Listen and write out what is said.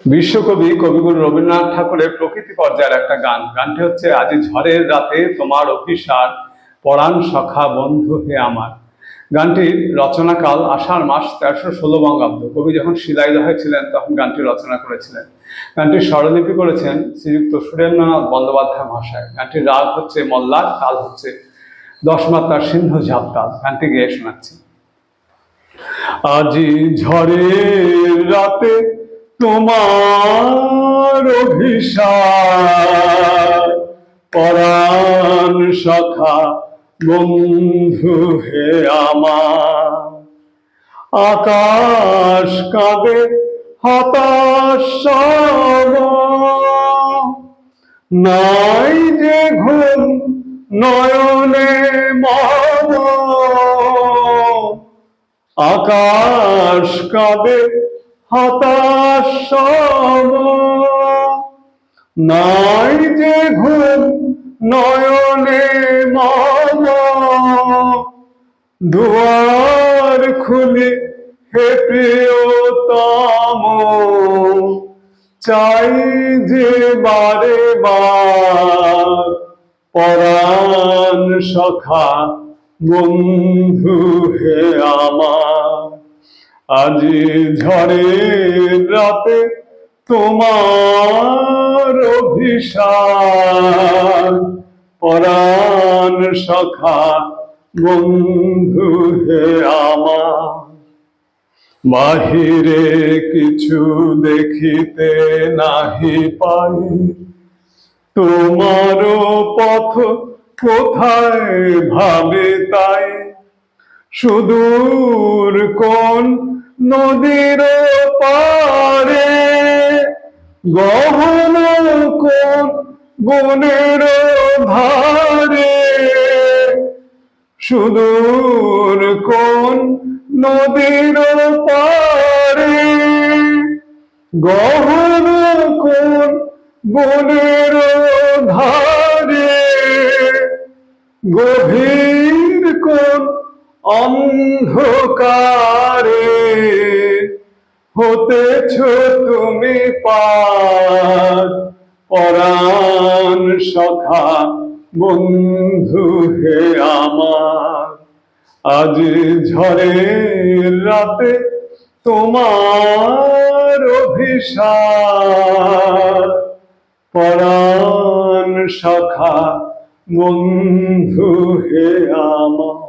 বিশ্বকবি কবিগুরু রবীন্দ্রনাথ ঠাকুরের প্রকৃতি পর্যায়ের একটা গান। গানটি হচ্ছে, আজি ঝড়ের রাতে তোমার অভিসার, পরাণ সখা বন্ধু হে আমার। গানটির রচনাকাল আষাঢ় মাস 1316 বঙ্গাব্দ। কবি যখন শিলাইদহে ছিলেন তখন গানটি রচনা করেছিলেন। গানটির স্বরলিপি করেছেন শ্রীযুক্ত সুরেন্দ্রনাথ বন্দ্যোপাধ্যায় মহাশয়। গানটির রাগ হচ্ছে মল্লার, তাল হচ্ছে 10 মাত্রার সিন্ধু ঝাপ তাল। গানটি গেয়ে শোনাচ্ছি। আজি ঝড়ের রাতে তোমার অভিসার, পরাণ সখা বন্ধু হে আমার। আকাশ কাঁদে হতাশ, নাই যে ঘুম নয়নে মম। আকাশ কাঁদে হতাশ, নাই যে ঘুম নয়নে মম। দুয়ার খুলে হে প্রিয়তম, চাই যে বারে বার। পরাণ সখা বন্ধু হে আমার। আজি ঝড়ের রাতে তোমার অভিসার, পরাণ সখা বন্ধু হে আমার। বাহিরে কিছু দেখিতে নাহি পাই, তোমারও পথ কোথায় ভাবে তাই। সুদূর কোন নদীর পারে, গহন কোন বনের ধারে। সুদূর কোন নদীর পারে, গহন কোন বনের ধারে। গভীর কোন অন্ধকারে, হতেছ তুমি পার। পরাণ সখা বন্ধু হে আমার। আজ ঝড়ের রাতে তোমার অভিসার, পরাণ সখা বন্ধু হে আমার।